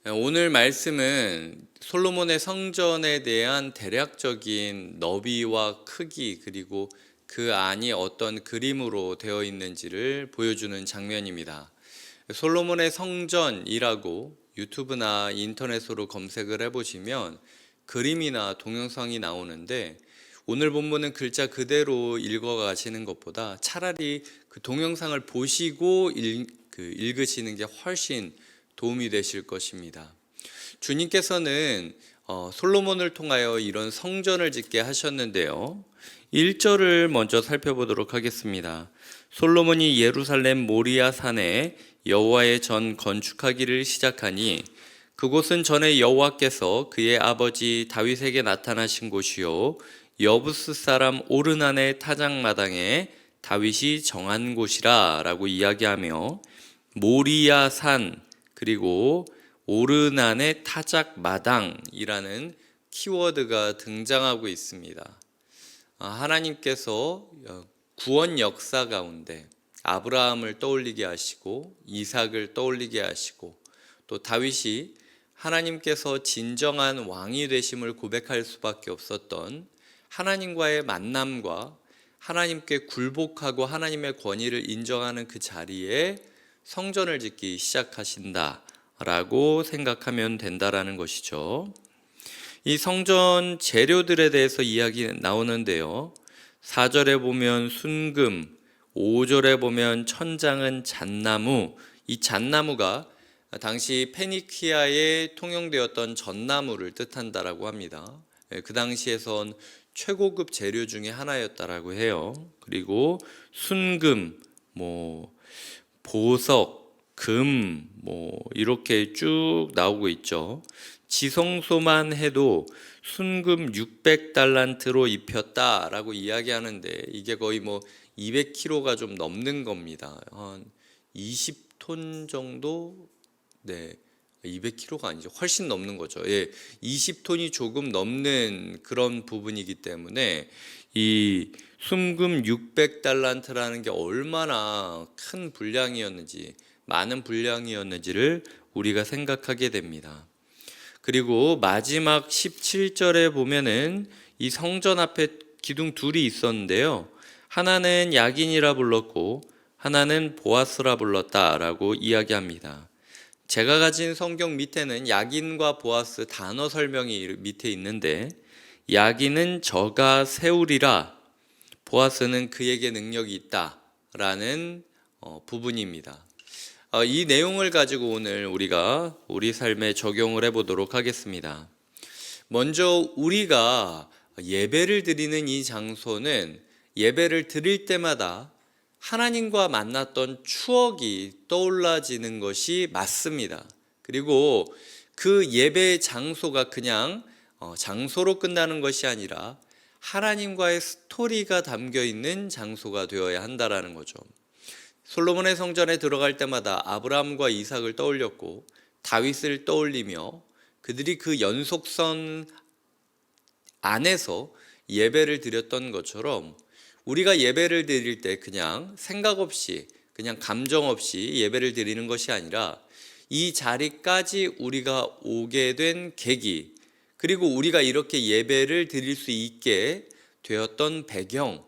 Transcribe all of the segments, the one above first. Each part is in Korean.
오늘 말씀은 솔로몬의 성전에 대한 대략적인 너비와 크기 그리고 그 안이 어떤 그림으로 되어 있는지를 보여주는 장면입니다. 솔로몬의 성전이라고 유튜브나 인터넷으로 검색을 해보시면 그림이나 동영상이 나오는데 오늘 본문은 글자 그대로 읽어가시는 것보다 차라리 그 동영상을 보시고 읽으시는 게 훨씬 도움이 되실 것입니다. 주님께서는 솔로몬을 통하여 이런 성전을 짓게 하셨는데요. 1절을 먼저 살펴보도록 하겠습니다. 솔로몬이 예루살렘 모리아 산에 여호와의 전 건축하기를 시작하니 그곳은 전에 여호와께서 그의 아버지 다윗에게 나타나신 곳이요 여부스 사람 오르난의 타작마당에 다윗이 정한 곳이라 라고 이야기하며 모리아 산 그리고 오르난의 타작마당이라는 키워드가 등장하고 있습니다. 하나님께서 구원 역사 가운데 아브라함을 떠올리게 하시고 이삭을 떠올리게 하시고 또 다윗이 하나님께서 진정한 왕이 되심을 고백할 수밖에 없었던 하나님과의 만남과 하나님께 굴복하고 하나님의 권위를 인정하는 그 자리에 성전을 짓기 시작하신다라고 생각하면 된다라는 것이죠. 이 성전 재료들에 대해서 이야기 나오는데요. 4절에 보면 순금, 5절에 보면 천장은 잣나무, 이 잣나무가 당시 페니키아에 통용되었던 전나무를 뜻한다라고 합니다. 그 당시에선 최고급 재료 중에 하나였다라고 해요. 그리고 순금, 보석, 금, 이렇게 쭉 나오고 있죠. 지성소만 해도 순금 600달란트로 입혔다라고 이야기하는데 이게 거의 200kg가 좀 넘는 겁니다. 한 20톤 정도? 네. 200kg가 아니죠. 훨씬 넘는 거죠. 20톤이 조금 넘는 그런 부분이기 때문에 이 순금 600달란트라는 게 얼마나 큰 분량이었는지, 많은 분량이었는지를 우리가 생각하게 됩니다. 그리고 마지막 17절에 보면은 이 성전 앞에 기둥 둘이 있었는데요. 하나는 야긴이라 불렀고 하나는 보아스라 불렀다라고 이야기합니다. 제가 가진 성경 밑에는 야긴과 보아스 단어 설명이 밑에 있는데 야긴은 저가 세우리라, 보아스는 그에게 능력이 있다라는 부분입니다. 이 내용을 가지고 오늘 우리가 우리 삶에 적용을 해보도록 하겠습니다. 먼저 우리가 예배를 드리는 이 장소는 예배를 드릴 때마다 하나님과 만났던 추억이 떠올라지는 것이 맞습니다. 그리고 그 예배 장소가 그냥 장소로 끝나는 것이 아니라 하나님과의 스토리가 담겨 있는 장소가 되어야 한다라는 거죠. 솔로몬의 성전에 들어갈 때마다 아브라함과 이삭을 떠올렸고 다윗을 떠올리며 그들이 그 연속선 안에서 예배를 드렸던 것처럼 우리가 예배를 드릴 때 그냥 생각 없이 그냥 감정 없이 예배를 드리는 것이 아니라 이 자리까지 우리가 오게 된 계기, 그리고 우리가 이렇게 예배를 드릴 수 있게 되었던 배경,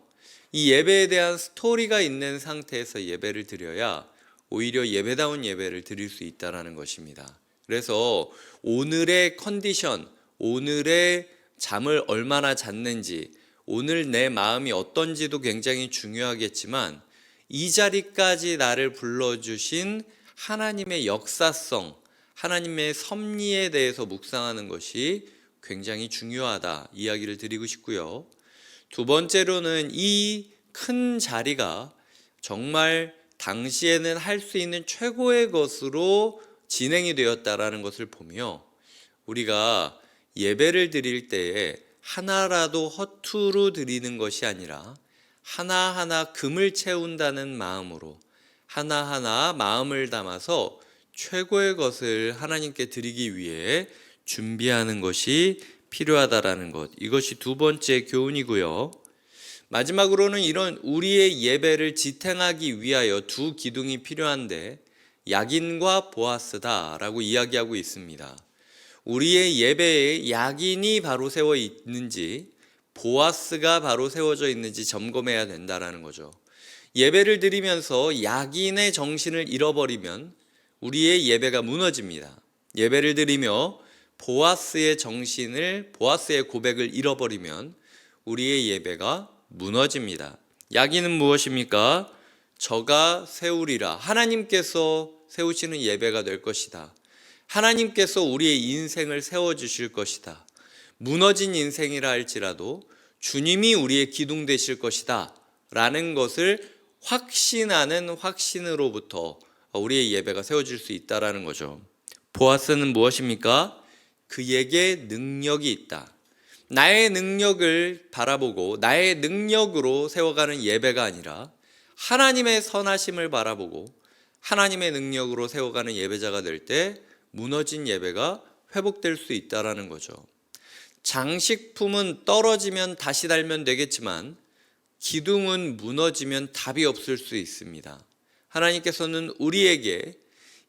이 예배에 대한 스토리가 있는 상태에서 예배를 드려야 오히려 예배다운 예배를 드릴 수 있다는 것입니다. 그래서 오늘의 컨디션, 오늘의 잠을 얼마나 잤는지, 오늘 내 마음이 어떤지도 굉장히 중요하겠지만 이 자리까지 나를 불러주신 하나님의 역사성, 하나님의 섭리에 대해서 묵상하는 것이 굉장히 중요하다 이야기를 드리고 싶고요. 두 번째로는 이 큰 자리가 정말 당시에는 할 수 있는 최고의 것으로 진행이 되었다라는 것을 보며 우리가 예배를 드릴 때에 하나라도 허투루 드리는 것이 아니라 하나하나 금을 채운다는 마음으로 하나하나 마음을 담아서 최고의 것을 하나님께 드리기 위해 준비하는 것이 필요하다라는 것, 이것이 두 번째 교훈이고요. 마지막으로는 이런 우리의 예배를 지탱하기 위하여 두 기둥이 필요한데 야긴과 보아스다라고 이야기하고 있습니다. 우리의 예배에 야긴이 바로 세워 있는지 보아스가 바로 세워져 있는지 점검해야 된다라는 거죠. 예배를 드리면서 야긴의 정신을 잃어버리면 우리의 예배가 무너집니다. 예배를 드리며 보아스의 고백을 잃어버리면 우리의 예배가 무너집니다. 야긴은 무엇입니까? 저가 세우리라. 하나님께서 세우시는 예배가 될 것이다. 하나님께서 우리의 인생을 세워주실 것이다. 무너진 인생이라 할지라도 주님이 우리의 기둥 되실 것이다 라는 것을 확신하는 확신으로부터 우리의 예배가 세워질 수 있다라는 거죠. 보아스는 무엇입니까? 그에게 능력이 있다. 나의 능력을 바라보고 나의 능력으로 세워가는 예배가 아니라 하나님의 선하심을 바라보고 하나님의 능력으로 세워가는 예배자가 될 때 무너진 예배가 회복될 수 있다라는 거죠. 장식품은 떨어지면 다시 달면 되겠지만 기둥은 무너지면 답이 없을 수 있습니다. 하나님께서는 우리에게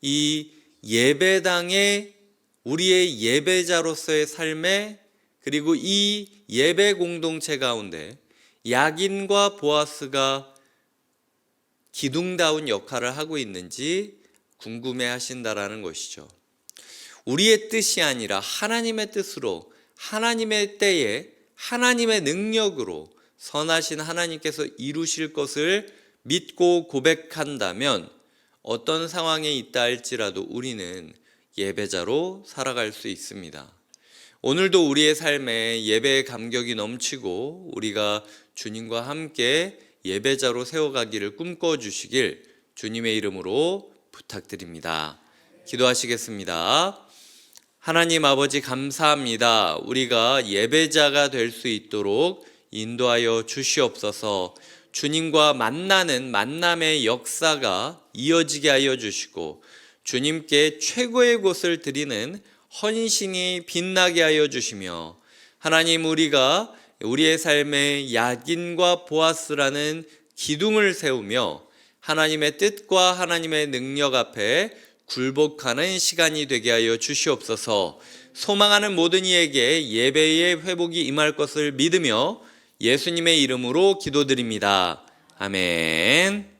이 예배당의 우리의 예배자로서의 삶에 그리고 이 예배 공동체 가운데 야긴과 보아스가 기둥다운 역할을 하고 있는지 궁금해 하신다라는 것이죠. 우리의 뜻이 아니라 하나님의 뜻으로 하나님의 때에 하나님의 능력으로 선하신 하나님께서 이루실 것을 믿고 고백한다면 어떤 상황에 있다 할지라도 우리는 예배자로 살아갈 수 있습니다. 오늘도 우리의 삶에 예배의 감격이 넘치고 우리가 주님과 함께 예배자로 세워가기를 꿈꿔주시길 주님의 이름으로 부탁드립니다. 기도하시겠습니다. 하나님 아버지 감사합니다. 우리가 예배자가 될 수 있도록 인도하여 주시옵소서. 주님과 만나는 만남의 역사가 이어지게 하여 주시고 주님께 최고의 곳을 드리는 헌신이 빛나게 하여 주시며 하나님 우리가 우리의 삶에 야긴과 보아스라는 기둥을 세우며 하나님의 뜻과 하나님의 능력 앞에 굴복하는 시간이 되게 하여 주시옵소서. 소망하는 모든 이에게 예배의 회복이 임할 것을 믿으며 예수님의 이름으로 기도드립니다. 아멘.